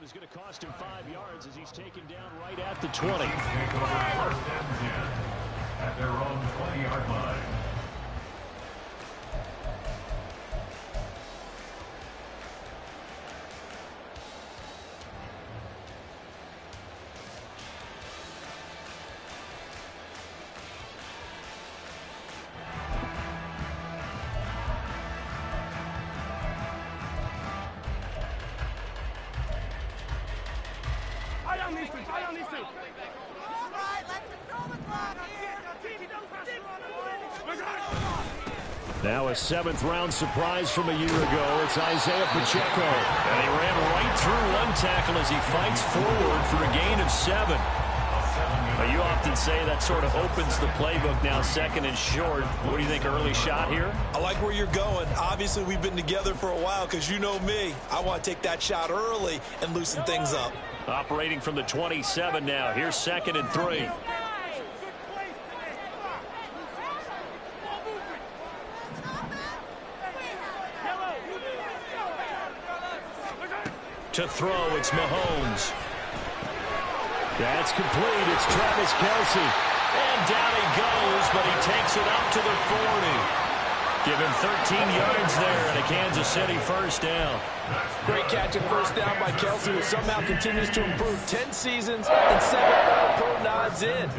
It is going to cost him 5 yards as he's taken down right at the 20. First and 10 at their own 20-yard line. Now a 7th-round surprise from a year ago. It's Isaiah Pacheco. And he ran right through one tackle as he fights forward for a gain of 7. Now, you often say that sort of opens the playbook now, 2nd and short. What do you think, early shot here? I like where you're going. Obviously, we've been together for a while because you know me. I want to take that shot early and loosen things up. Operating from the 27 now. Here's 2nd and 3. To throw, it's Mahomes. That's complete. It's Travis Kelce. And down he goes, but he takes it up to the 40. Give him 13 yards there and a Kansas City first down. Great catch and first down by Kelce, who somehow continues to improve. 10 seasons and 7 All-Pro nods in.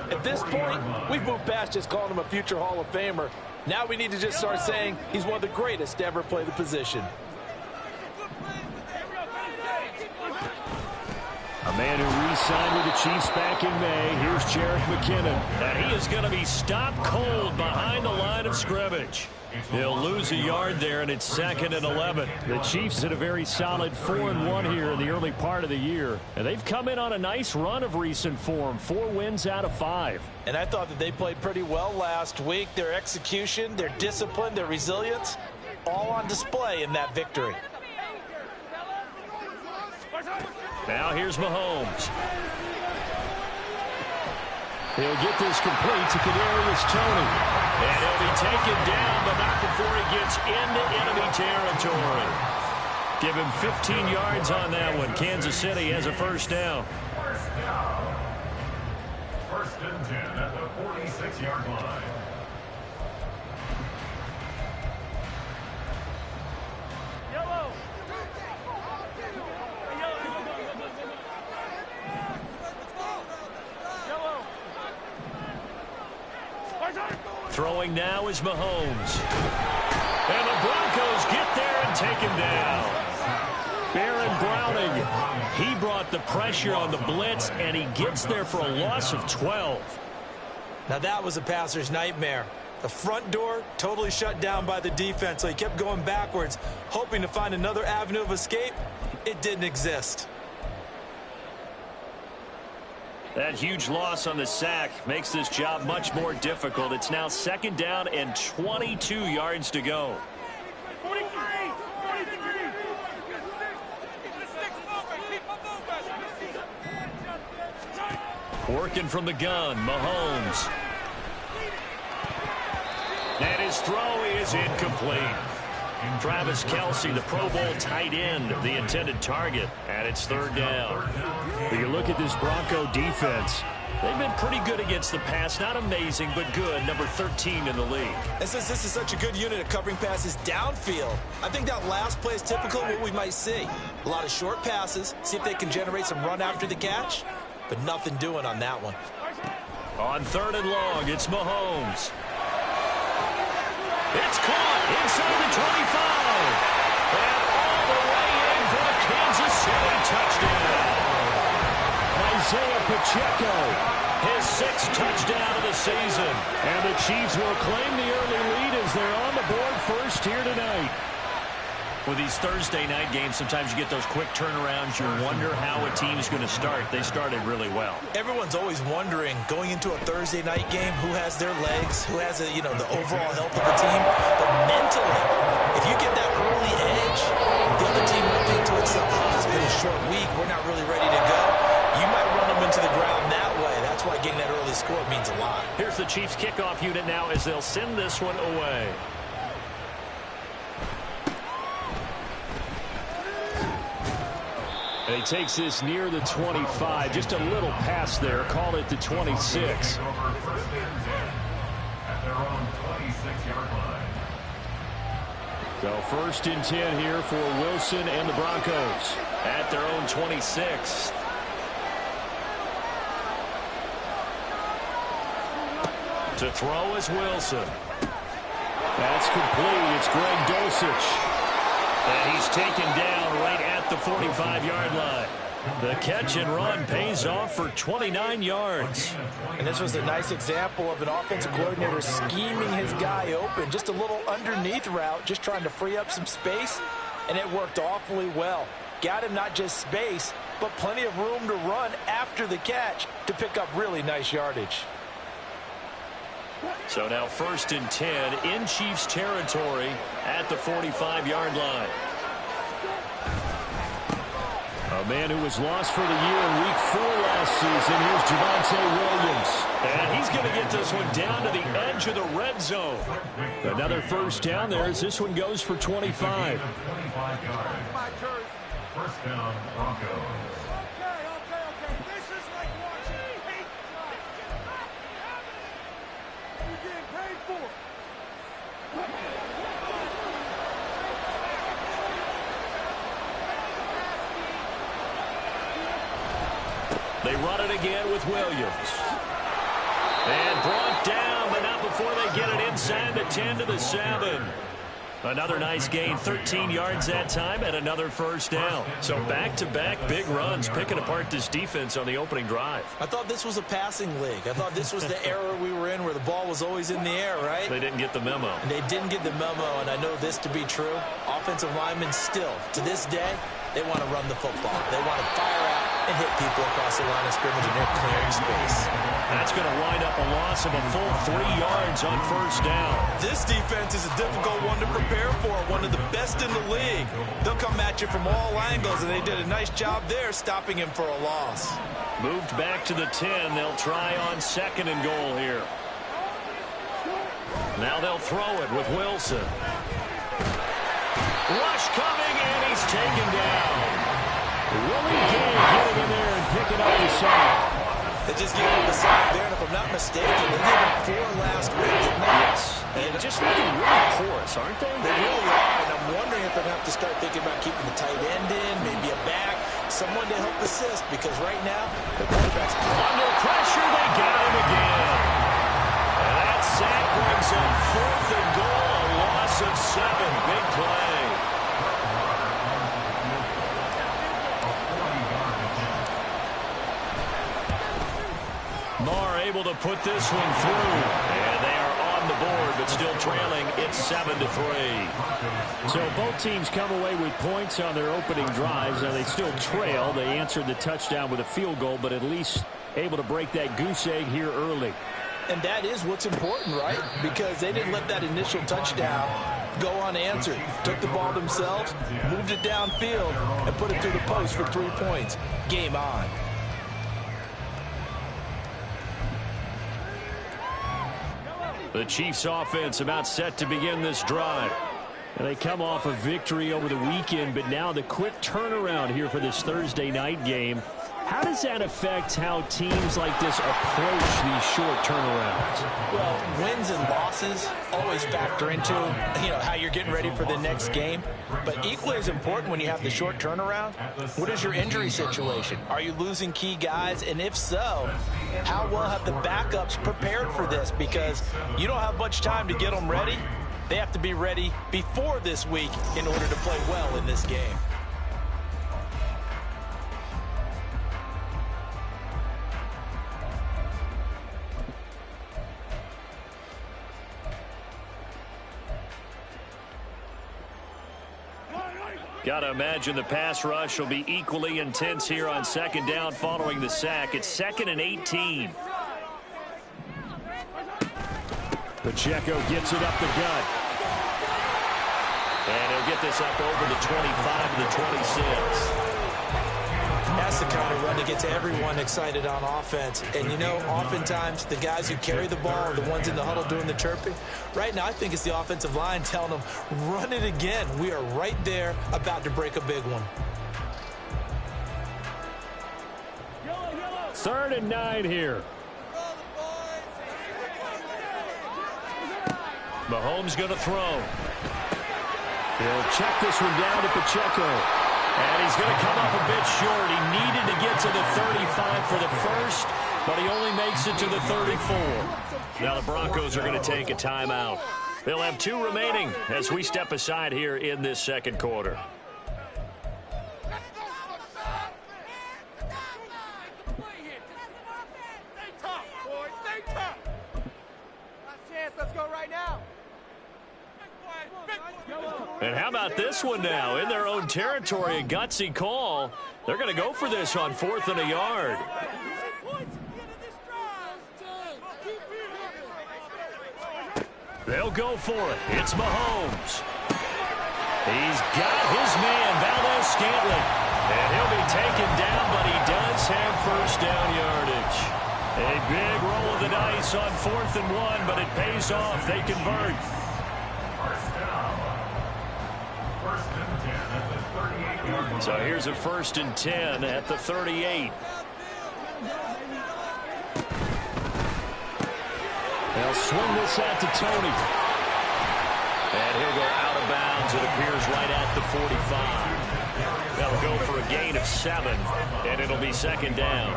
At this point, we've moved past just calling him a future Hall of Famer. Now we need to just start saying he's one of the greatest to ever play the position. A man who re-signed with the Chiefs back in May. Here's Jerick McKinnon. And he is going to be stopped cold behind the line of scrimmage. He'll lose a yard there, and it's 2nd and 11. The Chiefs had a very solid 4-1 here in the early part of the year. And they've come in on a nice run of recent form. 4 wins out of 5. And I thought that they played pretty well last week. Their execution, their discipline, their resilience, all on display in that victory. Now here's Mahomes. He'll get this complete to Kadarius Toney. And he'll be taken down, but not before he gets into enemy territory. Give him 15 yards on that one. Kansas City has a first down. First and 10 at the 46-yard line. Throwing now is Mahomes. And the Broncos get there and take him down. Baron Browning, he brought the pressure on the blitz, and he gets there for a loss of 12. Now that was a passer's nightmare. The front door totally shut down by the defense, so he kept going backwards, hoping to find another avenue of escape. It didn't exist. That huge loss on the sack makes this job much more difficult. It's now 2nd down and 22 yards to go. Working from the gun, Mahomes. And his throw is incomplete. Travis Kelce, the Pro Bowl tight end, the intended target, and it's 3rd down. When you look at this Bronco defense, they've been pretty good against the pass. Not amazing, but good. Number 13 in the league. And since this is such a good unit at covering passes downfield, I think that last play is typical of what we might see. A lot of short passes, see if they can generate some run after the catch, but nothing doing on that one. On 3rd and long, it's Mahomes. It's caught inside the 25. And all the way in for a Kansas City touchdown. Isaiah Pacheco, his 6th touchdown of the season. And the Chiefs will claim the early lead as they're on the board first here tonight. With these Thursday night games, sometimes you get those quick turnarounds. You wonder how a team is going to start. They started really well. Everyone's always wondering, going into a Thursday night game, who has their legs, who has the overall health of the team. But mentally, if you get that early edge, the other team might think to itself, oh, it's been a short week, we're not really ready to go. You might run them into the ground that way. That's why getting that early score means a lot. Here's the Chiefs kickoff unit now as they'll send this one away. he takes this near the 25. Just a little pass there. Call it the 26. At their own 26-yard line. So 1st and 10 here for Wilson and the Broncos at their own 26. To throw is Wilson. That's complete. It's Greg Dulcich. And he's taken down right at the 45-yard line. The catch and run pays off for 29 yards. And this was a nice example of an offensive coordinator scheming his guy open. Just a little underneath route, just trying to free up some space, and it worked awfully well. Got him not just space, but plenty of room to run after the catch to pick up really nice yardage. So now 1st and 10 in Chiefs territory at the 45-yard line. A man who was lost for the year in Week 4 last season. Here's Javonte Williams. And he's going to get this one down to the edge of the red zone. Another 1st down there as this one goes for 25. 25 yards. First down, Broncos. This is like watching hate. You're getting paid for it. They run it again with Williams. And brought down, but not before they get it inside the 10 to the 7. Another nice gain, 13 yards that time, and another 1st down. So back-to-back big runs, picking apart this defense on the opening drive. I thought this was a passing league. I thought this was the era we were in where the ball was always in the air, right? They didn't get the memo. And they didn't get the memo, and I know this to be true. Offensive linemen still, to this day, they want to run the football. They want to fire out and hit people across the line of scrimmage, and they're clearing space. That's going to wind up a loss of a full 3 yards on 1st down. This defense is a difficult one to prepare for, one of the best in the league. They'll come at you from all angles, and they did a nice job there stopping him for a loss. Moved back to the 10. They'll try on 2nd and goal here. Now they'll throw it with Wilson. Rush coming, and he's taken down. Willie Gay getting in there and picking up the sack. They just gave him the sack there, and if I'm not mistaken, they gave him 4 last week, didn't they? Yes. And just looking really porous, aren't they? They really are, and I'm wondering if they're going to have to start thinking about keeping the tight end in, maybe a back, someone to help assist, because right now, the quarterback's under pressure. They got him again. And that sack brings up 4th and goal, a loss of 7. Big play. Marr able to put this one through, and they are on the board, but still trailing. It's 7-3. So both teams come away with points on their opening drives. Now they still trail. They answered the touchdown with a field goal, but at least able to break that goose egg here early. And that is what's important, right? Because they didn't let that initial touchdown go unanswered. Took the ball themselves, moved it downfield, and put it through the post for 3 points. Game on. The Chiefs offense about set to begin this drive. And they come off a victory over the weekend, but now the quick turnaround here for this Thursday night game. How does that affect how teams like this approach these short turnarounds? Well, wins and losses always factor into, how you're getting ready for the next game. But equally as important when you have the short turnaround, what is your injury situation? Are you losing key guys? And if so, how well have the backups prepared for this? Because you don't have much time to get them ready. They have to be ready before this week in order to play well in this game. Got to imagine the pass rush will be equally intense here on 2nd down following the sack. It's 2nd and 18. Pacheco gets it up the gut. And he'll get this up over the 25 to the 26. That's the kind of run that gets everyone excited on offense. And, oftentimes the guys who carry the ball are the ones in the huddle doing the chirping. Right now, I think it's the offensive line telling them, run it again. We are right there about to break a big one. 3rd and 9 here. Mahomes going to throw. He'll check this one down to Pacheco. And he's going to come up a bit short. He needed to get to the 35 for the first, but he only makes it to the 34. Now the Broncos are going to take a timeout. They'll have 2 remaining as we step aside here in this second quarter. Let's go right now. And how about this one now? In their own territory, a gutsy call. They're going to go for this on 4th and a yard. They'll go for it. It's Mahomes. He's got his man, Valdez-Scantling. And he'll be taken down, but he does have first down yardage. A big roll of the dice on 4th and 1, but it pays off. They convert. So here's a 1st and 10 at the 38. They'll swing this out to Tony. And he'll go out of bounds, it appears, right at the 45. They'll go for a gain of 7, and it'll be 2nd down.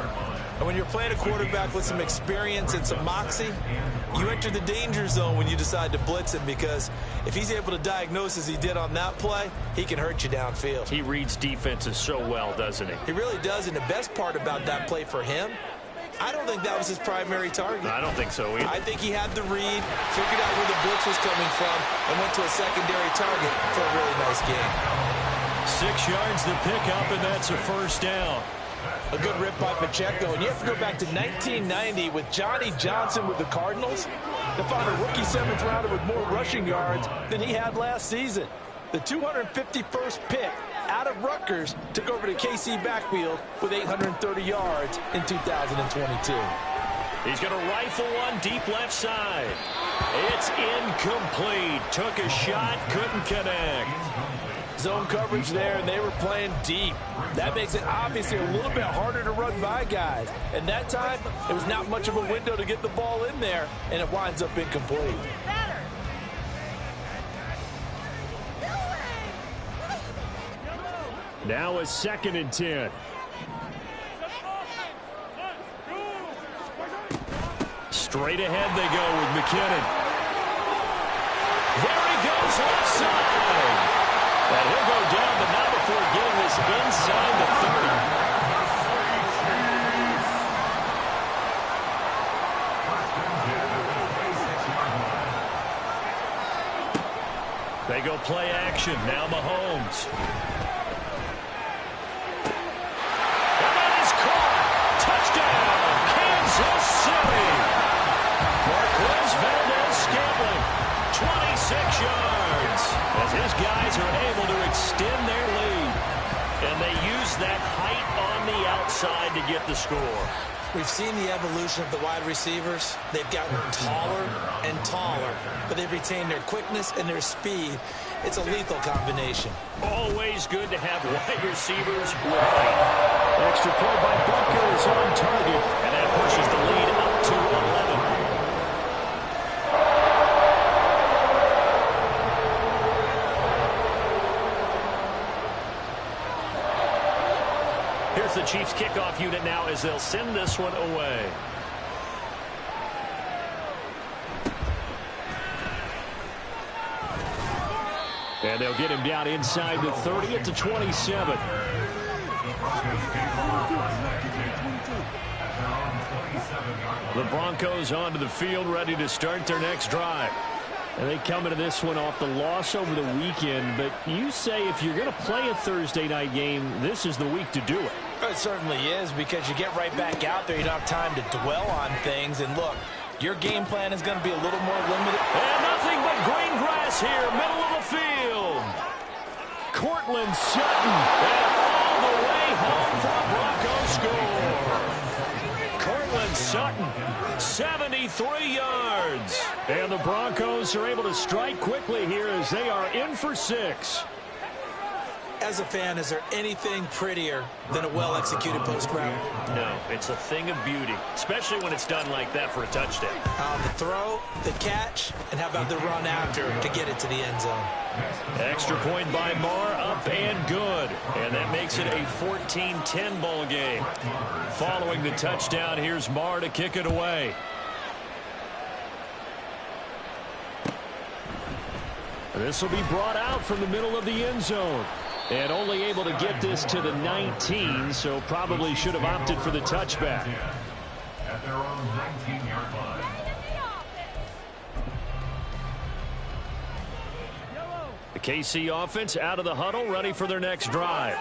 And when you're playing a quarterback with some experience and some moxie, you enter the danger zone when you decide to blitz him, because if he's able to diagnose as he did on that play, he can hurt you downfield. He reads defenses so well, doesn't he? He really does, and the best part about that play for him, I don't think that was his primary target. I don't think so either. I think he had the read, figured out where the blitz was coming from, and went to a secondary target for a really nice gain. 6 yards the pickup, and that's a 1st down. A good rip by Pacheco. And you have to go back to 1990 with Johnny Johnson with the Cardinals to find a rookie 7th rounder with more rushing yards than he had last season. The 251st pick out of Rutgers took over the KC backfield with 830 yards in 2022. He's going to rifle one deep left side. It's incomplete. Took a shot, couldn't connect. Zone coverage there, and they were playing deep. That makes it obviously a little bit harder to run by guys. And that time, it was not much of a window to get the ball in there, and it winds up incomplete. Now a 2nd and 10. Straight ahead they go with McKinnon. There he goes left side. And he'll go down, but not before getting this inside the 30. They go play action. Now Mahomes. And that is caught. Touchdown, Kansas City. Marquez Valdez-Scantling, 26 yards. As his guys are able to extend their lead. And they use that height on the outside to get the score. We've seen the evolution of the wide receivers. They've gotten taller and taller, but they've retained their quickness and their speed. It's a lethal combination. Always good to have wide receivers with height. Extra play by Butker is on target, and that pushes the lead up to 11. Here's the Chiefs kickoff unit now as they'll send this one away. And they'll get him down inside the 30 at the 27. The Broncos onto the field, ready to start their next drive. And they come into this one off the loss over the weekend. But you say if you're going to play a Thursday night game, this is the week to do it. It certainly is, because you get right back out there. You don't have time to dwell on things. And look, your game plan is going to be a little more limited. And nothing but green grass here, middle of the field. Cortland Sutton, and all the way home for a Broncos score. Cortland Sutton, 73 yards. And the Broncos are able to strike quickly here as they are in for 6. As a fan, is there anything prettier than a well-executed post route? No, it's a thing of beauty, especially when it's done like that for a touchdown. The throw, the catch, and how about the run after to get it to the end zone? Extra point by Marr, up and good. And that makes it a 14-10 ball game. Following the touchdown, here's Marr to kick it away. This will be brought out from the middle of the end zone. And only able to get this to the 19, so probably should have opted for the touchback. At their own 19-yard line. The KC offense out of the huddle, ready for their next drive.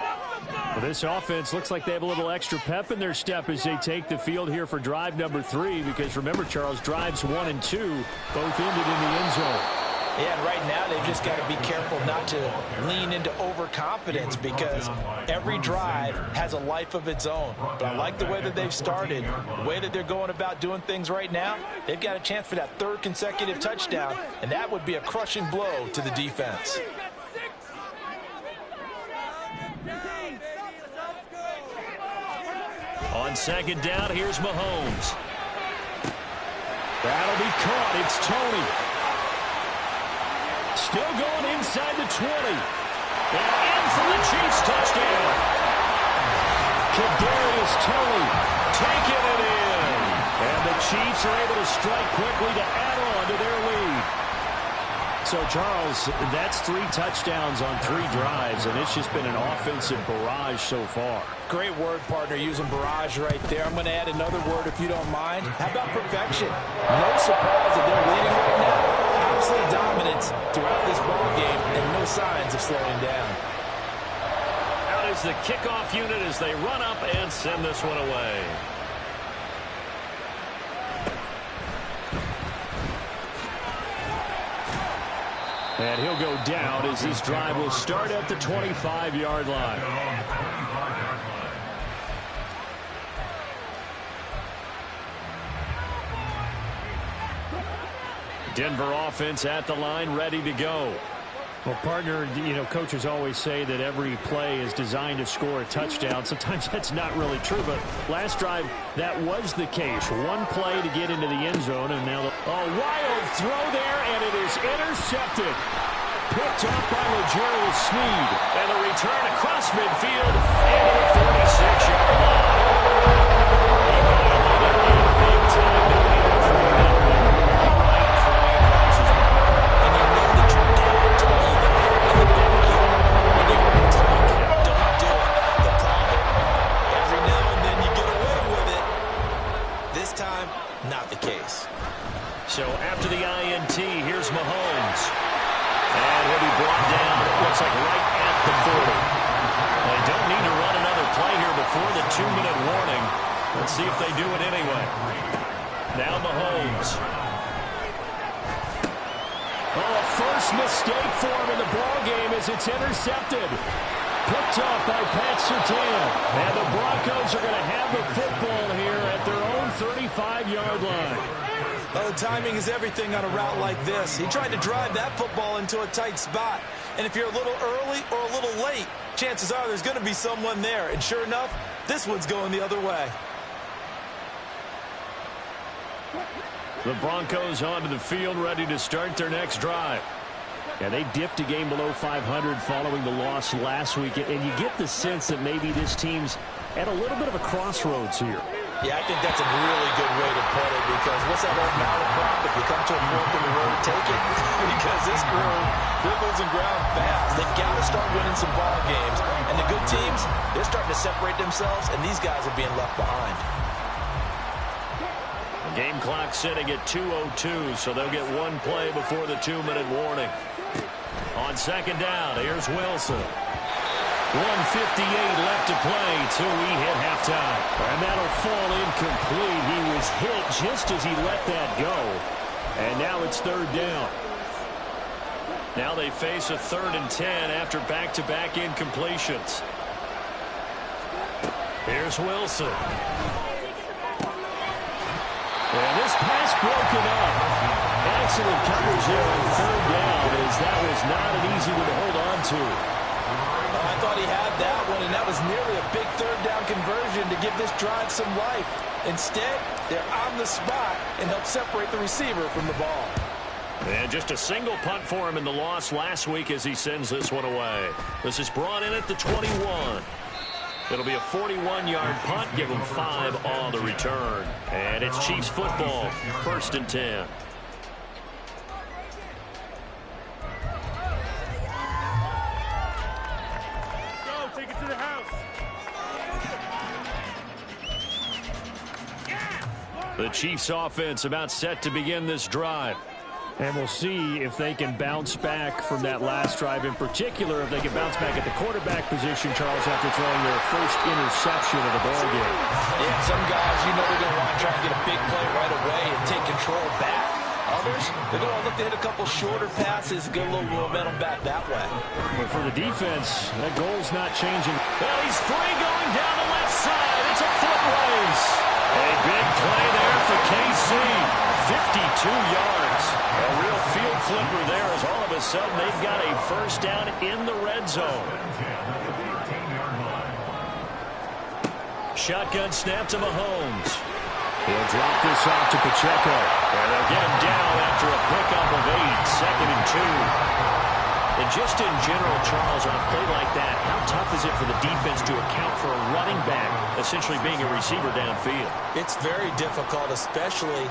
Well, this offense looks like they have a little extra pep in their step as they take the field here for drive number 3, because remember, Charles, drives 1 and 2 both ended in the end zone. Yeah, and right now they've just got to be careful not to lean into overconfidence, because every drive has a life of its own. But I like the way that they've started, the way that they're going about doing things right now. They've got a chance for that 3rd consecutive touchdown, and that would be a crushing blow to the defense. On 2nd down, here's Mahomes. That'll be caught. It's Tony. Still going inside the 20. And in for the Chiefs touchdown. Kadarius Toney taking it in. And the Chiefs are able to strike quickly to add on to their lead. So, Charles, that's 3 touchdowns on 3 drives, and it's just been an offensive barrage so far. Great word, partner, using barrage right there. I'm going to add another word if you don't mind. How about perfection? No surprise that they're leading right now. Absolute dominance throughout this ball game, and no signs of slowing down. Out is the kickoff unit as they run up and send this one away. And he'll go down as this drive will start at the 25-yard line. Denver offense at the line, ready to go. Well, partner, you know, coaches always say that every play is designed to score a touchdown. Sometimes that's not really true, but last drive, that was the case. One play to get into the end zone, and now a wild throw there, and it is intercepted. Picked up by L'Jarius Sneed. And the return across midfield into the 46-yard line. He violated a big time penalty for that one. And you know that your dad told you that in the backyard when you were a tiny kid. Don't do it. The problem, every now and then you get away with it. This time, not the case. So after the INT, here's Mahomes. And he'll be brought down, it looks like right at the 40. They don't need to run another play here before the 2-minute warning. Let's see if they do it anyway. Now Mahomes. Oh, a first mistake for him in the ball game as it's intercepted. Picked up by Pat Surtain. And the Broncos are going to have the football here at their own 35-yard line. Well, the timing is everything on a route like this. He tried to drive that football into a tight spot. And if you're a little early or a little late, chances are there's going to be someone there. And sure enough, this one's going the other way. The Broncos onto the field, ready to start their next drive. And they dipped a game below 500 following the loss last week. And you get the sense that maybe this team's at a little bit of a crossroads here. Yeah, I think that's a really good way to put it, because what's that old malaprop? If you come to a fork in the road, take it. Because this group, they're losing ground fast. They've got to start winning some ball games. And the good teams, they're starting to separate themselves, and these guys are being left behind. The game clock sitting at 2:02, so they'll get one play before the 2-minute warning. On 2nd down, here's Wilson. 1:58 left to play till we hit halftime. And that'll fall incomplete. He was hit just as he let that go. And now it's 3rd down. Now they face a 3rd and 10 after back-to-back incompletions. Here's Wilson. And this pass broken up. Excellent coverage there on 3rd down, as that was not an easy one to hold on to. I thought he had that one, and that was nearly a big third down conversion to give this drive some life. Instead, they're on the spot and help separate the receiver from the ball. And just a single punt for him in the loss last week as he sends this one away. This is brought in at the 21. It'll be a 41-yard punt, give him 5 on the return. And it's Chiefs football, 1st and 10. Go, take it to the house. The Chiefs offense about set to begin this drive. And we'll see if they can bounce back from that last drive, in particular if they can bounce back at the quarterback position, Charles, after throwing their first interception of the ball game. Yeah, some guys, you know, they're going to want to try to get a big play right away and take control back. Others, they're going to look to hit a couple shorter passes, get a little momentum back that way. But for the defense, that goal's not changing. Well, he's free going down the left side. It's a foot race. A big play there for KC. 52 yards. A real field flipper there as all of a sudden they've got a first down in the red zone. Shotgun snap to Mahomes. He'll drop this off to Pacheco. And they'll get him down after a pickup of 8, 2nd and 2. And just in general, Charles, on a play like that, how tough is it for the defense to account for a running back essentially being a receiver downfield? It's very difficult, especially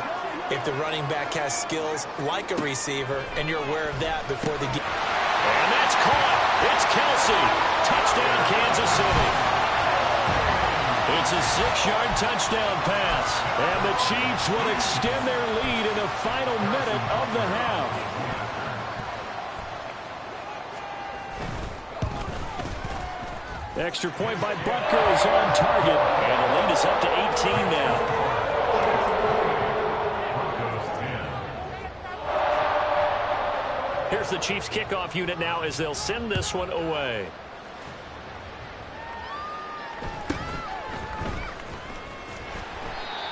if the running back has skills like a receiver, and you're aware of that before the game. And that's caught. It's Kelsey. Touchdown, Kansas City. It's a 6-yard touchdown pass. And the Chiefs will extend their lead in the final minute of the half. Extra point by Butker is on target. And the lead is up to 18 now. Here's the Chiefs kickoff unit now as they'll send this one away.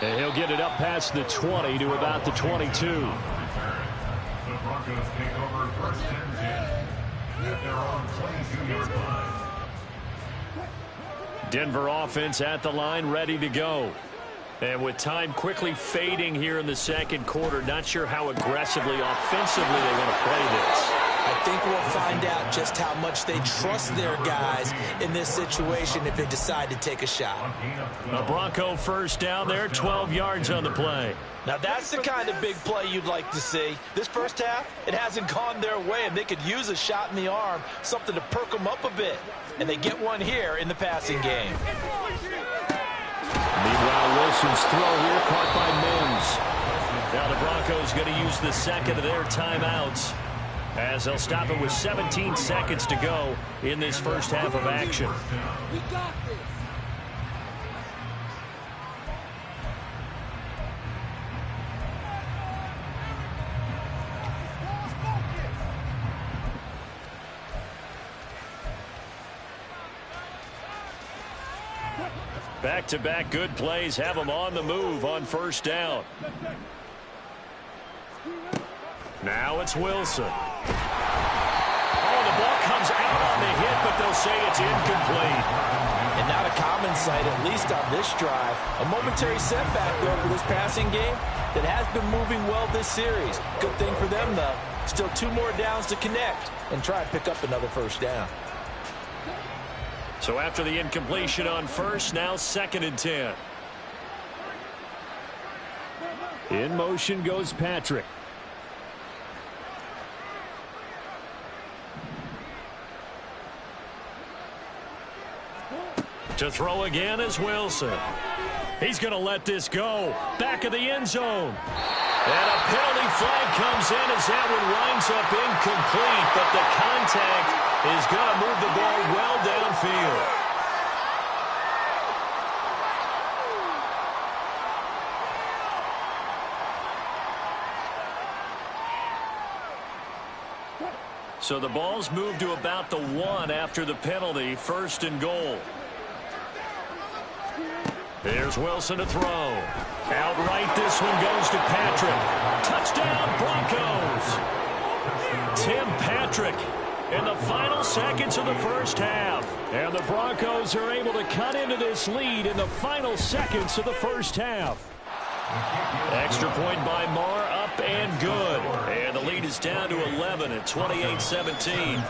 And he'll get it up past the 20 to about the 22. The Broncos take over 1st and 10 at their own 22-yard line. Denver offense at the line, ready to go. And with time quickly fading here in the second quarter, not sure how aggressively, offensively they want to play this. I think we'll find out just how much they trust their guys in this situation if they decide to take a shot. A Bronco first down there, 12 yards on the play. Now, that's the kind of big play you'd like to see. This first half, it hasn't gone their way, and they could use a shot in the arm, something to perk them up a bit. And they get one here in the passing game. Meanwhile, Wilson's throw here caught by Mims. Now the Broncos going to use the second of their timeouts as they'll stop it with 17 seconds to go in this first half of action. We got this. Back-to-back good plays have them on the move on first down. Now it's Wilson. Oh, the ball comes out on the hit, but they'll say it's incomplete. And not a common sight, at least on this drive. A momentary setback, though, for this passing game that has been moving well this series. Good thing for them, though. Still 2 more downs to connect and try to pick up another first down. So after the incompletion on first, now 2nd and 10. In motion goes Patrick. To throw again is Wilson. He's going to let this go. Back of the end zone. And a penalty flag comes in as that one winds up incomplete, but the contact is going to move the ball well downfield. So the ball's moved to about the 1 after the penalty, 1st and goal. There's Wilson to throw. Outright, this one goes to Patrick. Touchdown, Broncos. Tim Patrick in the final seconds of the first half. And the Broncos are able to cut into this lead in the final seconds of the first half. Extra point by Marr, up and good. And the lead is down to 11 at 28-17.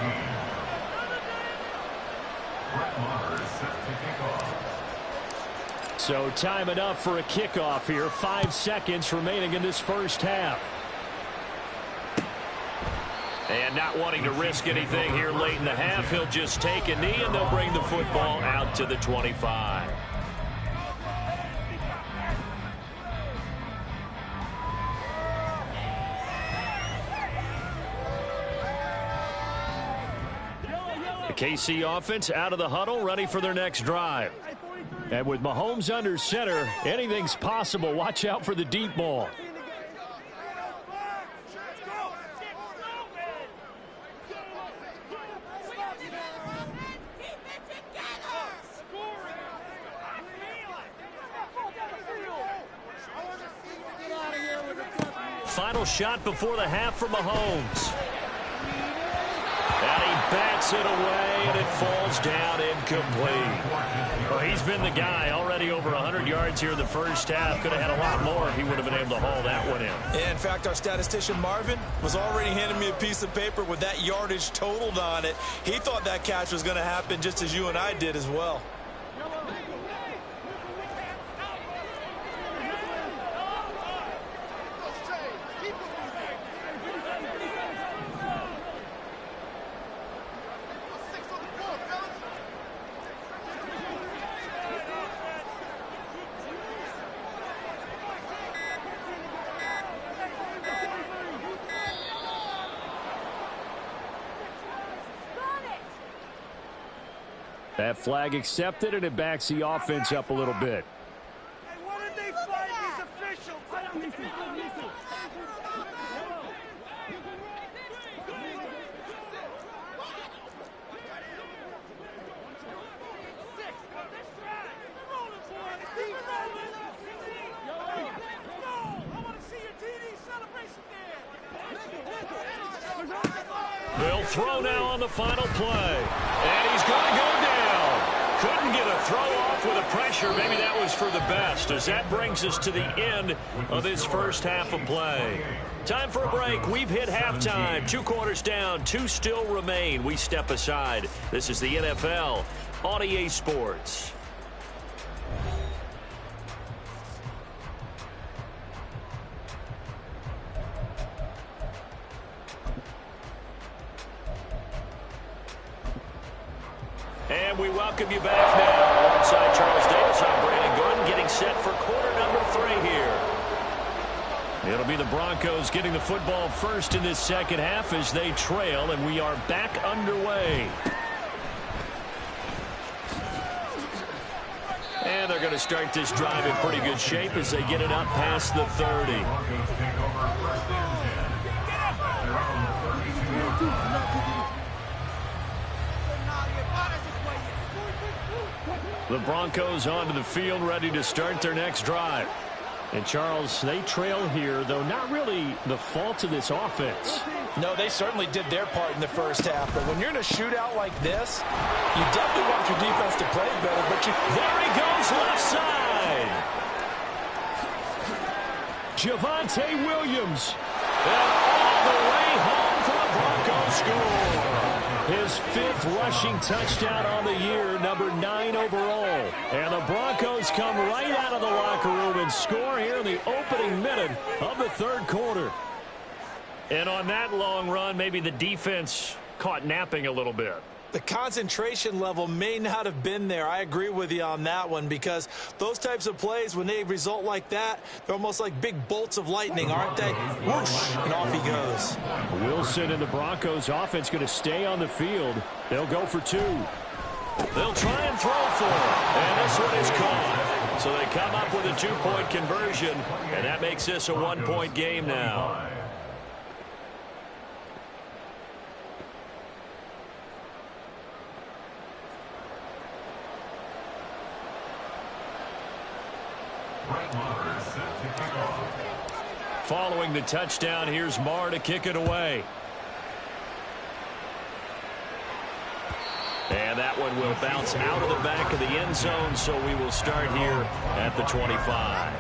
So time enough for a kickoff here. 5 seconds remaining in this first half. And not wanting to risk anything here late in the half, he'll just take a knee and they'll bring the football out to the 25. The KC offense out of the huddle, ready for their next drive. And with Mahomes under center, anything's possible. Watch out for the deep ball. Final shot before the half for Mahomes. And he bats it away, and it falls down incomplete. Well, he's been the guy. Already over 100 yards here in the first half. Could have had a lot more if he would have been able to haul that one in. Yeah, in fact, our statistician Marvin was already handing me a piece of paper with that yardage totaled on it. He thought that catch was going to happen just as you and I did as well. That flag accepted, and it backs the offense up a little bit. Hey, what did they find these officials? They'll throw now on the final play. And he's going to go down. Couldn't get a throw off with the pressure. Maybe that was for the best, as that brings us to the end of this first half of play. Time for a break. We've hit halftime. 2 quarters down. 2 still remain. We step aside. This is the NFL on EA Sports. And we welcome you back now. Alongside Charles Davis, I'm Brandon Gordon, getting set for quarter number 3 here. It'll be the Broncos getting the football first in this second half as they trail, and we are back underway. And they're going to start this drive in pretty good shape as they get it up past the 30. The Broncos onto the field, ready to start their next drive. And, Charles, they trail here, though not really the fault of this offense. No, they certainly did their part in the first half. But when you're in a shootout like this, you definitely want your defense to play better. But there he goes, left side. Javonte Williams. And all the way home for the Broncos score. His 5th rushing touchdown on the year, number 9 overall. And the Broncos come right out of the locker room and score here in the opening minute of the 3rd quarter. And on that long run, maybe the defense caught napping a little bit. The concentration level may not have been there. I agree with you on that one, because those types of plays, when they result like that, they're almost like big bolts of lightning, aren't they? Whoosh, and off he goes. Wilson and the Broncos offense going to stay on the field. They'll go for 2. They'll try and throw for it, and this one is caught. So they come up with a 2-point conversion, and that makes this a 1-point game now. Following the touchdown, here's Marr to kick it away. And that one and will bounce out of the back of the end zone, so we will start here at the 25.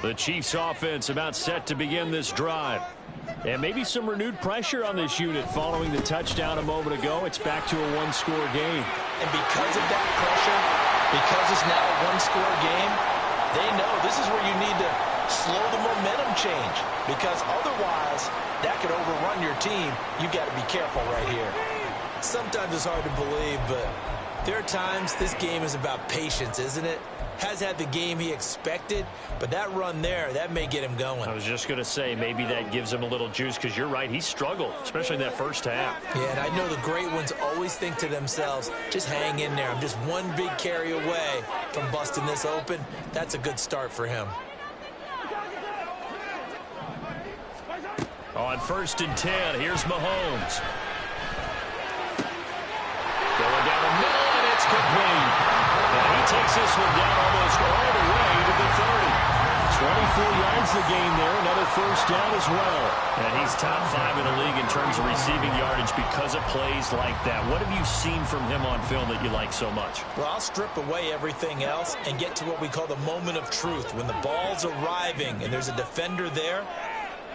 The Chiefs offense about set to begin this drive. And maybe some renewed pressure on this unit following the touchdown a moment ago. It's back to a one-score game. And because of that pressure, because it's now a one-score game, they know this is where you need to slow the momentum change. Because otherwise, that could overrun your team. You got to be careful right here. Sometimes it's hard to believe, but there are times this game is about patience, isn't it? Has had the game he expected, but that run there, that may get him going. I was just going to say, maybe that gives him a little juice, because you're right, he struggled, especially in that first half. Yeah, and I know the great ones always think to themselves, just hang in there. I'm just one big carry away from busting this open. That's a good start for him. On 1st and 10, here's Mahomes. Going down the middle, and it's complete. And he takes this one down almost all the way to the 30. 24 yards the gain there, another first down as well. And he's top 5 in the league in terms of receiving yardage because of plays like that. What have you seen from him on film that you like so much? Well, I'll strip away everything else and get to what we call the moment of truth. When the ball's arriving and there's a defender there,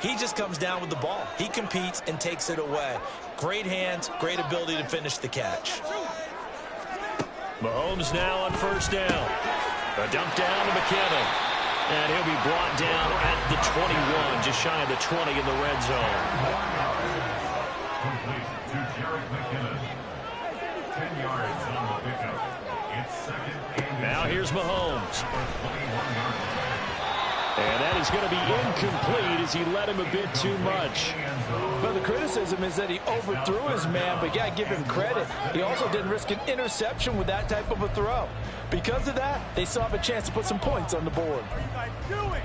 he just comes down with the ball. He competes and takes it away. Great hands, great ability to finish the catch. Mahomes now on 1st down. A dump down to McKinnon. And he'll be brought down at the 21, just shy of the 20 in the red zone. Complete to Jarek McKinnon. 10 yards on the pickup. It's 2nd and Now here's Mahomes. 21-yard line. And that is going to be incomplete as he led him a bit too much. But the criticism is that he overthrew his man, but yeah, give him credit. He also didn't risk an interception with that type of a throw. Because of that, they still have a chance to put some points on the board. What are you guys doing?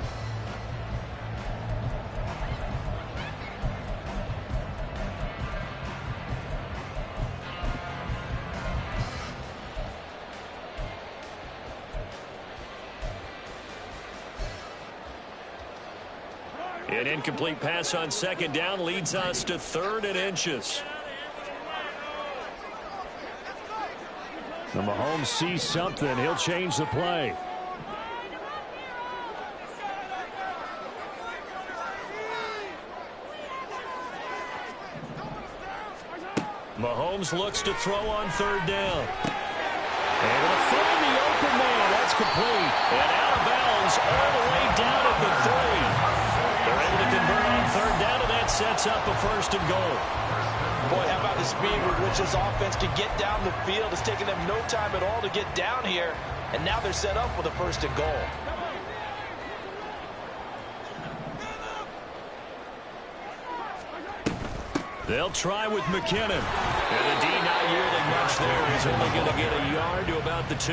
An incomplete pass on 2nd down leads us to 3rd and inches. The Mahomes sees something. He'll change the play. Mahomes looks to throw on 3rd down. And will find the open man. That's complete. And out of bounds all the way down at the 3. They're able to convert on 3rd down, and that sets up a 1st and goal. Boy, how about the speed with which this offense can get down the field? It's taken them no time at all to get down here, and now they're set up with a 1st and goal. They'll try with McKinnon. And the D not yielding much there. He's only going to get a yard to about the 2.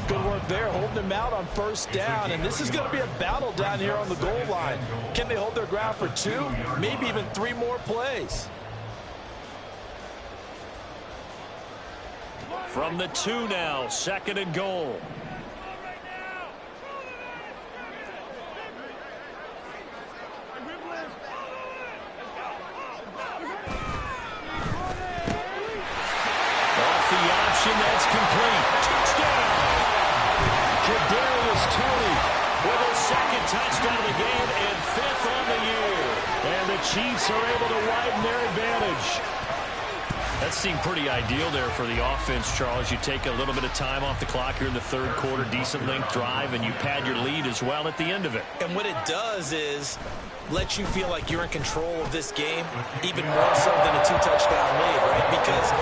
Good work there, holding them out on 1st down, and this is going to be a battle down here on the goal line. Can they hold their ground for 2, maybe even 3 more plays? From the 2 now, 2nd and goal. Off the option, that's complete. Touchdown! Kadarius Toney with his 2nd touchdown of the game and 5th on the year. And the Chiefs are able to widen their advantage. That seemed pretty ideal there for the offense, Charles. You take a little bit of time off the clock here in the 3rd quarter, decent length drive, and you pad your lead as well at the end of it. And what it does is let you feel like you're in control of this game, even more so than a 2-touchdown lead, right? Because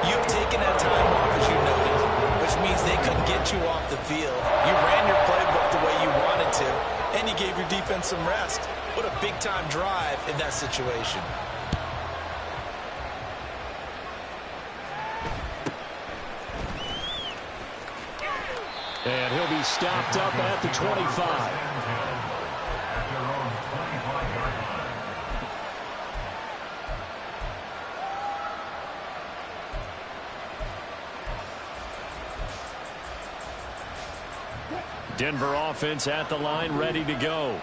you've taken that time off, as you noted, which means they couldn't get you off the field. You ran your playbook the way you wanted to, and you gave your defense some rest. What a big-time drive in that situation. And he'll be stopped up at the 25. Denver offense at the line, ready to go.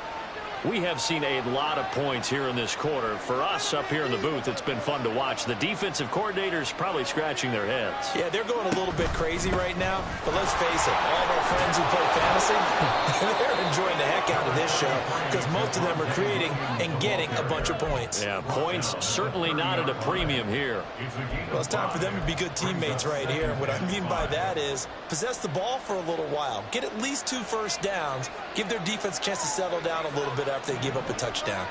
We have seen a lot of points here in this quarter. For us up here in the booth, it's been fun to watch. The defensive coordinators probably scratching their heads. Yeah, they're going a little bit crazy right now. But let's face it, all of our friends who play fantasy, they're enjoying the heck out of this show because most of them are creating and getting a bunch of points. Yeah, points certainly not at a premium here. Well, it's time for them to be good teammates right here. And what I mean by that is possess the ball for a little while. Get at least 2 first downs. Give their defense a chance to settle down a little bit after they give up a touchdown.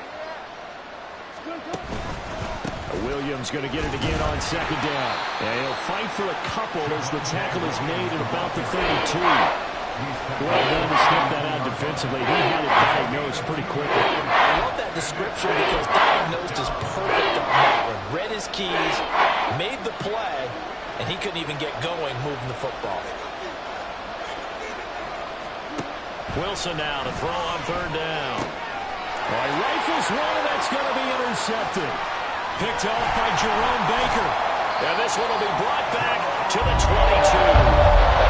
Williams going to get it again on second down. And he'll fight for a couple as the tackle is made at about the 32. Well done to sniff that out defensively. He had it diagnosed pretty quickly. I love that description because diagnosed is perfect on that one. Read his keys, made the play, and he couldn't even get going moving the football. Wilson now to throw on third down. Well, he rifles one, and that's going to be intercepted. Picked off by Jerome Baker. And this one will be brought back to the 22.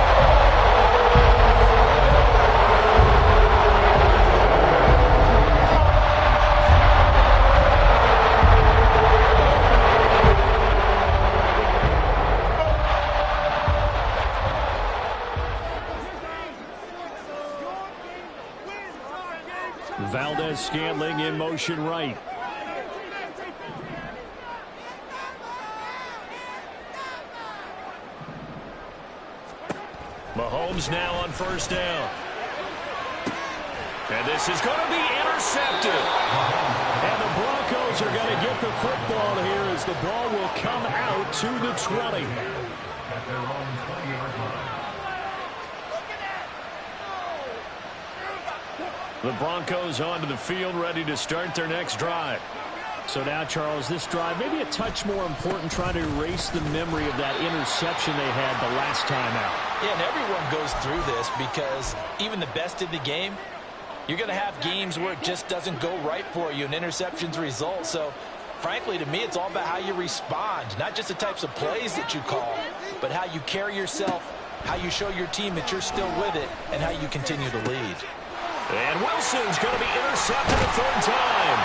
Valdez-Scantling in motion right. Mahomes now on first down. And this is going to be intercepted. And the Broncos are going to get the football here as the ball will come out to the 20. At their own 20-yard line. The Broncos onto the field, ready to start their next drive. So now, Charles, this drive maybe a touch more important, trying to erase the memory of that interception they had the last time out. Yeah, and everyone goes through this because even the best in the game, you're going to have games where it just doesn't go right for you, and interceptions result. So, frankly, to me, it's all about how you respond, not just the types of plays that you call, but how you carry yourself, how you show your team that you're still with it, and how you continue to lead. And Wilson's going to be intercepted a third time.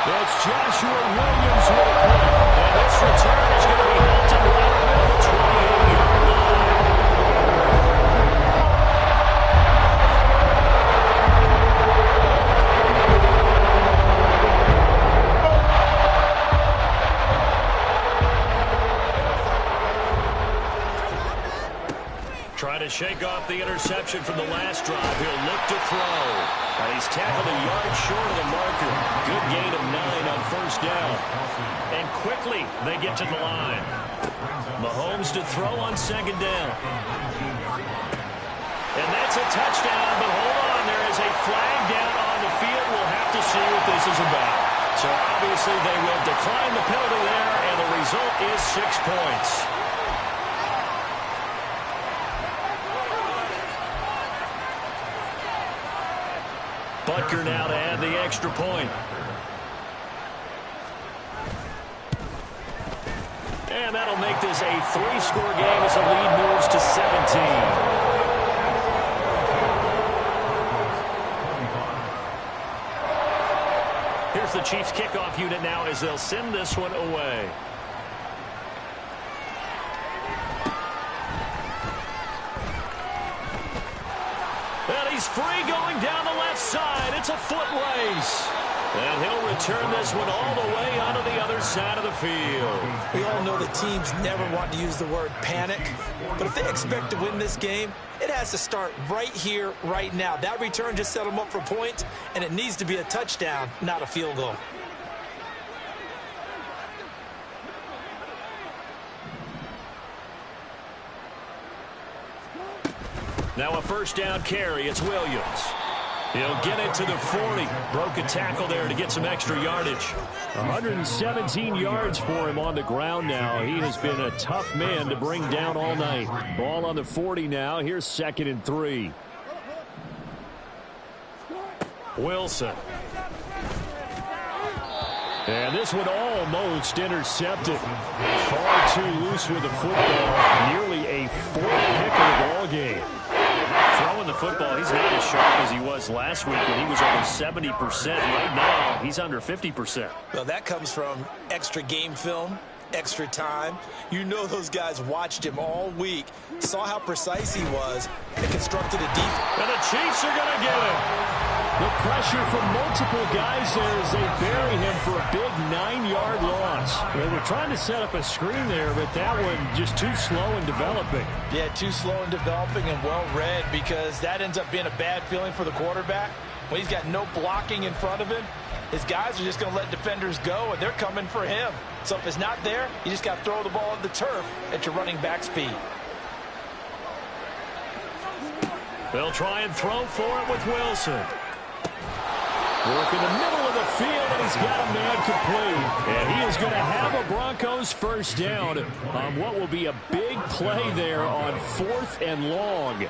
That's Joshua Williams with a punt. And this return is going to be halted right around the 28-yard line. Trying to shake off the interception from the last drive. He'll look to throw. And he's tackled a yard short of the marker. Good gain of 9 on first down. And quickly they get to the line. Mahomes to throw on second down. And that's a touchdown, but hold on. There is a flag down on the field. We'll have to see what this is about. So obviously they will decline the penalty there, and the result is 6 points. Butker now to add the extra point. And that'll make this a 3-score game as the lead moves to 17. Here's the Chiefs kickoff unit now as they'll send this one away. And he's free going down the left side. It's a foot race. And he'll return this one all the way onto the other side of the field. We all know the teams never want to use the word panic, but if they expect to win this game, it has to start right here, right now. That return just set them up for points, and it needs to be a touchdown, not a field goal. Now a first down carry. It's Williams. He'll get it to the 40. Broke a tackle there to get some extra yardage. 117 yards for him on the ground now. He has been a tough man to bring down all night. Ball on the 40 now. Here's 2nd and 3. Wilson. And this one almost intercepted. Far too loose with the football. Nearly a 4th pick of the ball game. Throwing throwing the football, he's not as sharp as he was last week when he was over 70%. Right now, he's under 50%. Well, that comes from extra game film, extra time. You know those guys watched him all week, saw how precise he was, and constructed a defense. And the Chiefs are going to get him. The pressure from multiple guys there as they bury him for a big 9-yard loss. They were trying to set up a screen there, but that one just too slow in developing. Yeah, too slow in developing and well read, because that ends up being a bad feeling for the quarterback. When he's got no blocking in front of him, his guys are just going to let defenders go, and they're coming for him. So if it's not there, you just got to throw the ball at the turf at your running back's feet. They'll try and throw for it with Wilson. Work in the middle of the field, and he's got a man complete. And he is going to have a Broncos first down on what will be a big play there on 4th and long.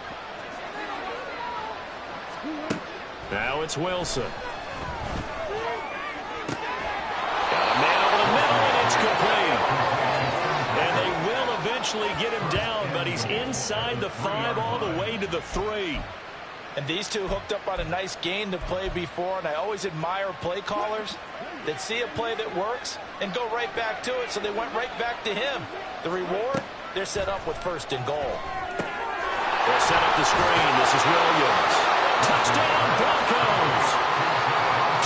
Now it's Wilson. Got a man over the middle, and it's complete. And they will eventually get him down, but he's inside the 5 all the way to the 3. And these two hooked up on a nice gain to play before, and I always admire play callers that see a play that works and go right back to it, so they went right back to him. The reward, they're set up with 1st and goal. They'll set up the screen. This is Williams. Touchdown, Broncos.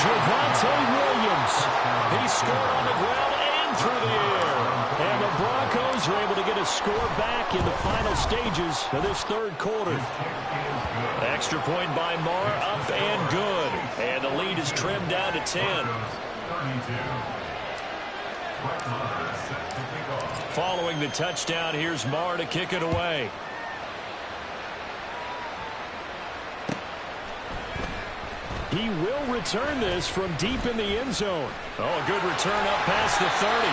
Javonte Williams. He scored on the ground and through the air. And the Broncos are able to get a score back in the final stages of this 3rd quarter. Extra point by Marr, up and good. And the lead is trimmed down to 10. Following the touchdown, here's Marr to kick it away. He will return this from deep in the end zone. Oh, a good return up past the 30.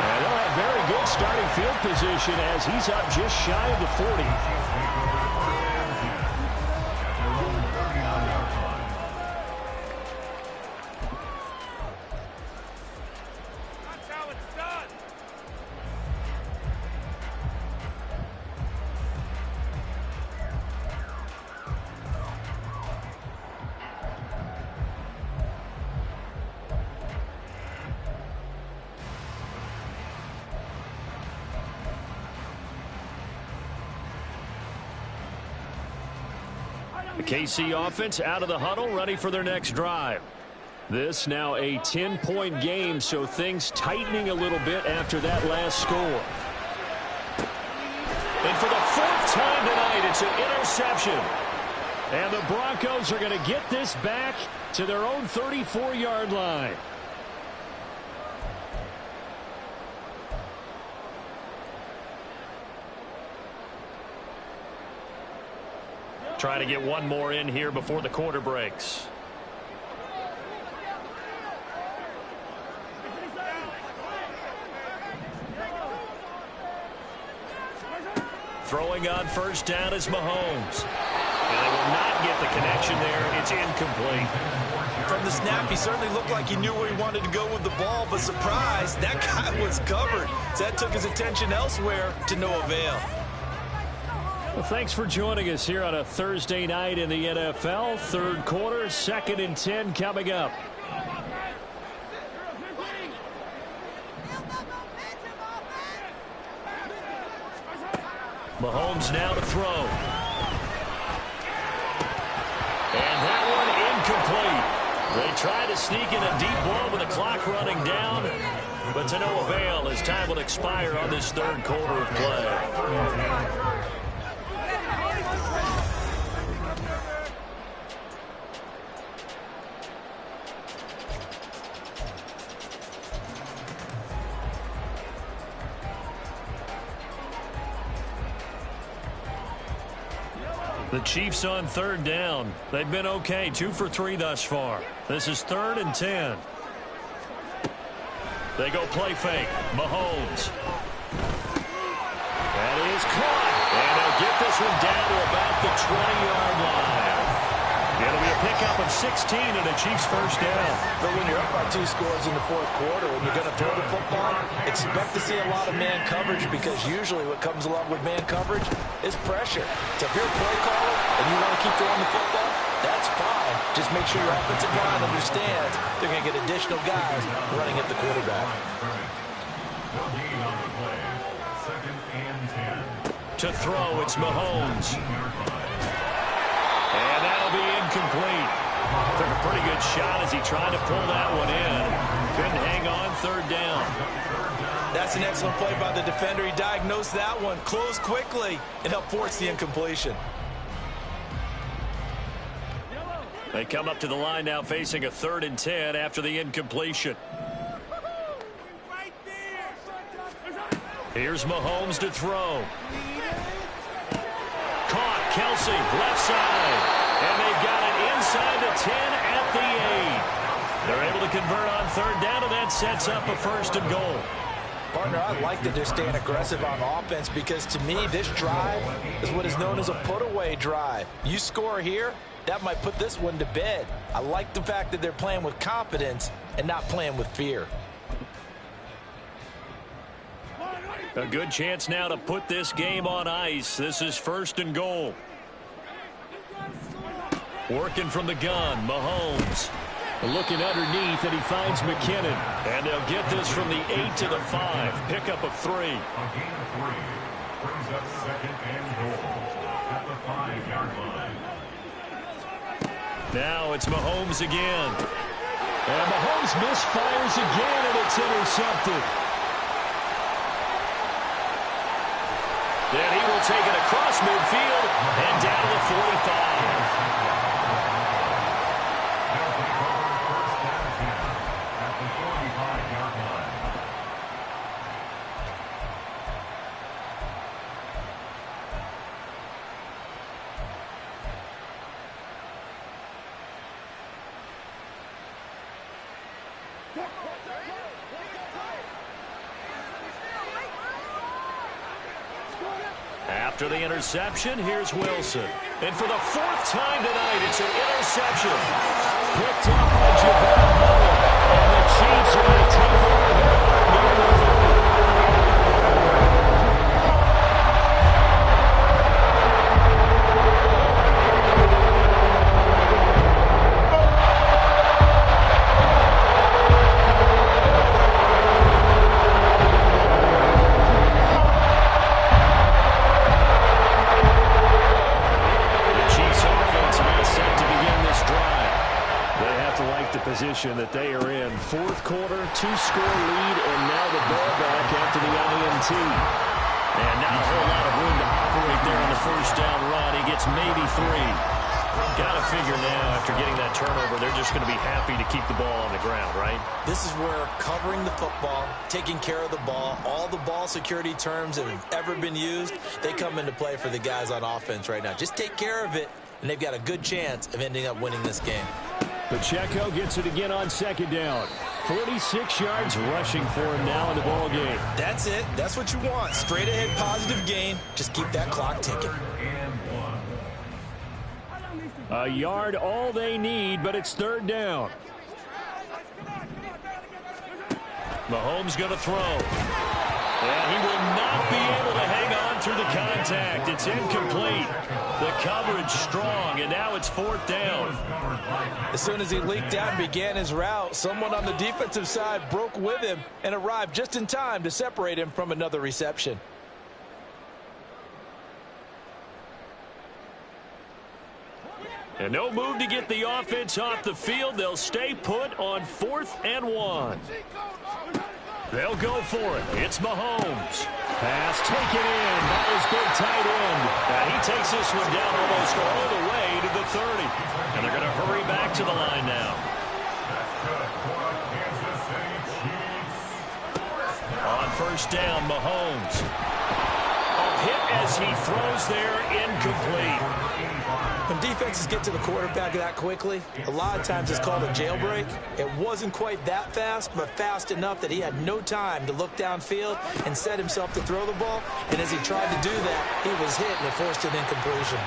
And they'll have very good starting field position as he's up just shy of the 40. The KC offense out of the huddle, ready for their next drive. This now a 10-point game, so things tightening a little bit after that last score. And for the 4th time tonight, it's an interception. And the Broncos are going to get this back to their own 34-yard line. Try to get one more in here before the quarter breaks. Throwing on 1st down is Mahomes. And they will not get the connection there. It's incomplete. From the snap, he certainly looked like he knew where he wanted to go with the ball, but surprise, that guy was covered. So that took his attention elsewhere to no avail. Well, thanks for joining us here on a Thursday night in the NFL. 3rd quarter, 2nd and 10 coming up. Mahomes now to throw. And that one incomplete. They try to sneak in a deep ball with the clock running down, but to no avail as time will expire on this 3rd quarter of play. The Chiefs on 3rd down. They've been okay, 2 for 3 thus far. This is 3rd and 10. They go play fake. Mahomes. That is caught. And they'll get this one down to about the 20-yard line. It'll be a pickup of 16 and a Chiefs first down. But when you're up by 2 scores in the 4th quarter and you're going to throw the football, expect to see a lot of man coverage, because usually what comes along with man coverage is pressure. So if you're a play caller, and you want to keep throwing the football, that's fine. Just make sure your offensive line understands they're going to get additional guys running at the quarterback. No gain on the play. 2nd and 10. To throw, it's Mahomes. And that'll be incomplete. Took a pretty good shot as he tried to pull that one in. Couldn't hang on, 3rd down. That's an excellent play by the defender. He diagnosed that one, closed quickly, and helped force the incompletion. They come up to the line now facing a 3rd and 10 after the incompletion. Here's Mahomes to throw. Caught, Kelsey, left side. And they've got it inside the 10 at the 8. They're able to convert on 3rd down, and that sets up a 1st and goal. Partner, I like that they're staying aggressive on offense because, to me, this drive is what is known as a put-away drive. You score here, that might put this one to bed. I like the fact that they're playing with confidence and not playing with fear. A good chance now to put this game on ice. This is 1st and goal. Working from the gun, Mahomes. Looking underneath, and he finds McKinnon. And they'll get this from the 8 to the 5. Pickup of 3. A gain of 3. Brings up 2nd and goal at the 5-yard line. Now it's Mahomes again. And Mahomes misfires again, and it's intercepted. Then he will take it across midfield and down to the 45. After the interception, here's Wilson. And for the 4th time tonight, it's an interception. Picked up by Javon Howard. And the Chiefs are going to take over here near the 30. Position that they are in. 4th quarter, 2-score lead, and now the ball back after the INT. And not a whole lot of room to operate there on the 1st down run. He gets maybe 3. Got to figure now, after getting that turnover, they're just going to be happy to keep the ball on the ground, right? This is where covering the football, taking care of the ball, all the ball security terms that have ever been used, they come into play for the guys on offense right now. Just take care of it, and they've got a good chance of ending up winning this game. Pacheco gets it again on 2nd down. 46 yards rushing for him now in the ball game. That's it. That's what you want. Straight ahead, positive gain. Just keep that clock ticking. A yard all they need, but it's 3rd down. Mahomes going to throw. And he will not be able to hang on through the contact. It's incomplete. The coverage strong, and now it's 4th down. As soon as he leaked out and began his route, someone on the defensive side broke with him and arrived just in time to separate him from another reception. And no move to get the offense off the field. They'll stay put on 4th and 1. They'll go for it. It's Mahomes. Pass taken in by his big tight end. He takes this one down almost all the way to the 30. And they're going to hurry back to the line now. On 1st down, Mahomes. A hit as he throws there, incomplete. When defenses get to the quarterback that quickly, a lot of times it's called a jailbreak. It wasn't quite that fast, but fast enough that he had no time to look downfield and set himself to throw the ball. And as he tried to do that, he was hit and it forced an incompletion.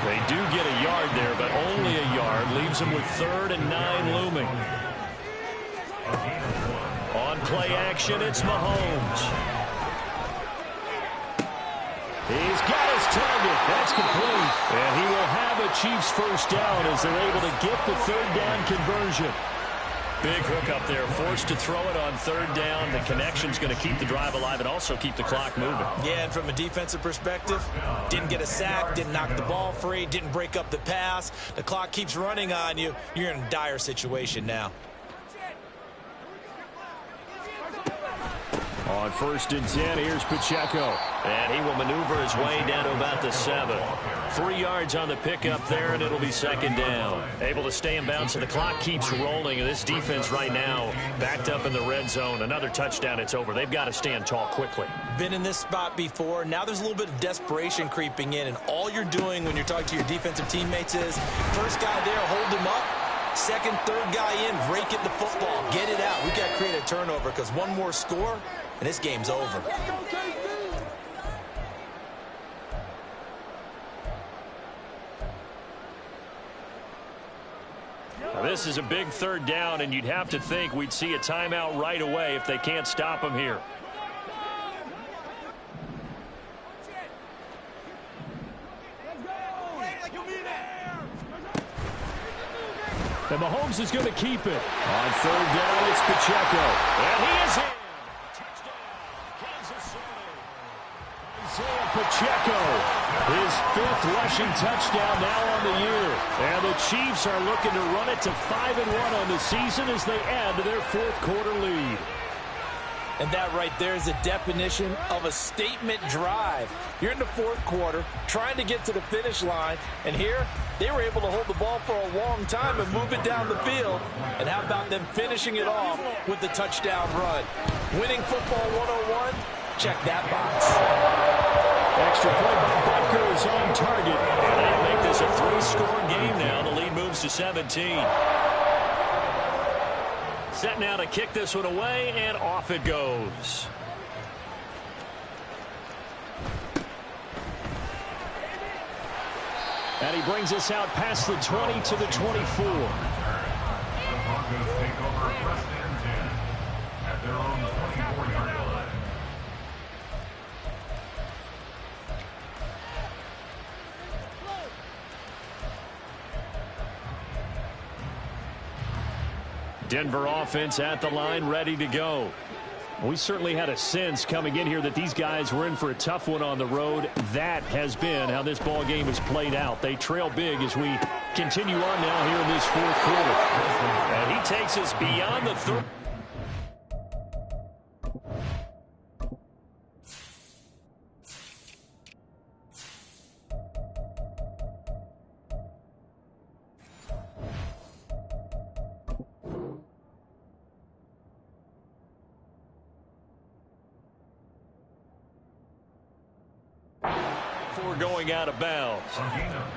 They do get a yard there, but only a yard. Leaves them with 3rd and 9 looming. On play action, it's Mahomes. He's got his target. That's complete. And he will have a Chiefs first down as they're able to get the third down conversion. Big hook up there, forced to throw it on third down. The connection's going to keep the drive alive and also keep the clock moving. Yeah, and from a defensive perspective, didn't get a sack, didn't knock the ball free, didn't break up the pass. The clock keeps running on you. You're in a dire situation now. On 1st and 10, here's Pacheco. And he will maneuver his way down to about the 7. 3 yards on the pickup there, and it'll be second down. Able to stay in bounds, so the clock keeps rolling. And this defense right now backed up in the red zone. Another touchdown, it's over. They've got to stand tall quickly. Been in this spot before. Now there's a little bit of desperation creeping in, and all you're doing when you're talking to your defensive teammates is, first guy there, hold him up. Second, third guy in, rake at the football. Get it out. We got to create a turnover because one more score, and this game's over. Now, this is a big third down, and you'd have to think we'd see a timeout right away if they can't stop him here. And Mahomes is going to keep it. On third down, it's Pacheco. And he is in. Touchdown, Kansas City. Isaiah Pacheco, his 5th rushing touchdown now on the year. And the Chiefs are looking to run it to 5-1 on the season as they add to their 4th quarter lead. And that right there is a definition of a statement drive. You're in the 4th quarter, trying to get to the finish line, and here they were able to hold the ball for a long time and move it down the field. And how about them finishing it off with the touchdown run? Winning football 101, check that box. Extra point by Butker is on target. And they make this a 3-score game now. The lead moves to 17. Set now to kick this one away, and off it goes. And he brings us out past the 20 to the 24. The Broncos take over 1st and 10 at their own 24-yard line. Denver offense at the line, ready to go. We certainly had a sense coming in here that these guys were in for a tough one on the road. That has been how this ball game has played out. They trail big as we continue on now here in this 4th quarter. And he takes us beyond the third. Going out of bounds.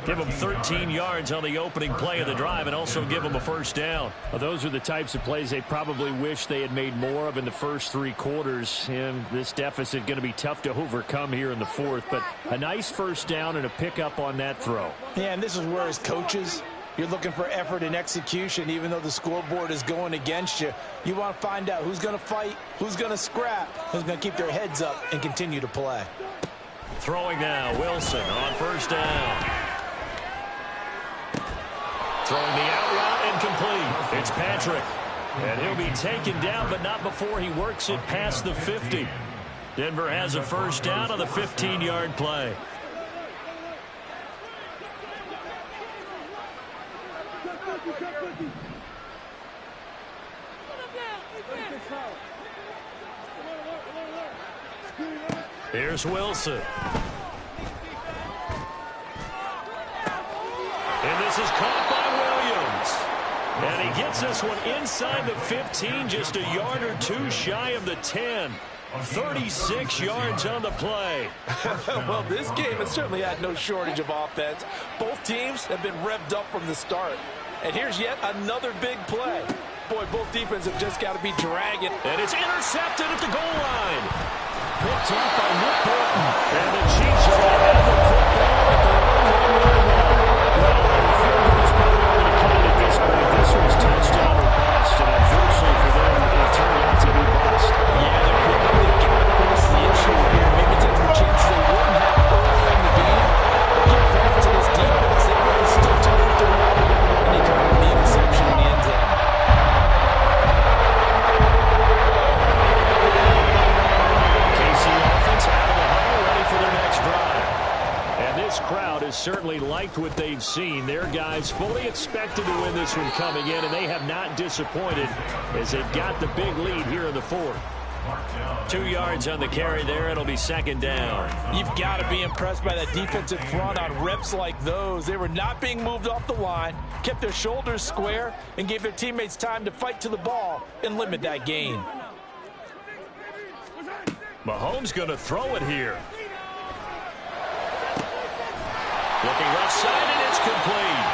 Give them 13 yards on the opening play of the drive and also give them a first down. Well, those are the types of plays they probably wish they had made more of in the first 3 quarters. And this deficit going to be tough to overcome here in the 4th. But a nice first down and a pickup on that throw. Yeah, and this is where as coaches, you're looking for effort and execution. Even though the scoreboard is going against you, you want to find out who's going to fight, who's going to scrap, who's going to keep their heads up and continue to play. Throwing now, Wilson on first down. Throwing the out route incomplete. It's Patrick. And he'll be taken down, but not before he works it past the 50. Denver has a first down on the 15-yard play. Here's Wilson. And this is caught by Williams. And he gets this one inside the 15, just a yard or 2 shy of the 10. 36 yards on the play. Well, this game has certainly had no shortage of offense. Both teams have been revved up from the start. And here's yet another big play. Boy, both defenses have just got to be dragging. And it's intercepted at the goal line. Picked up by Nick Bolton. And the Chiefs are going to have the football at their own 1-yard line. Well, the field goal is probably going to cut it at this point. This one's touchdown or bust. And unfortunately for them, it turned out to be bust. Yeah, they're got to force the issue here. Maybe take some chances they wouldn't have early in the game. liked what they've seen. Their guys fully expected to win this one coming in, and they have not disappointed as they've got the big lead here in the fourth. 2 yards on the carry there. It'll be second down. You've got to be impressed by that defensive front on reps like those. They were not being moved off the line, kept their shoulders square, and gave their teammates time to fight to the ball and limit that gain. Mahomes going to throw it here. Looking left side, and it's complete.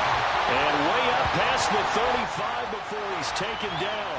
And way up past the 35 before he's taken down.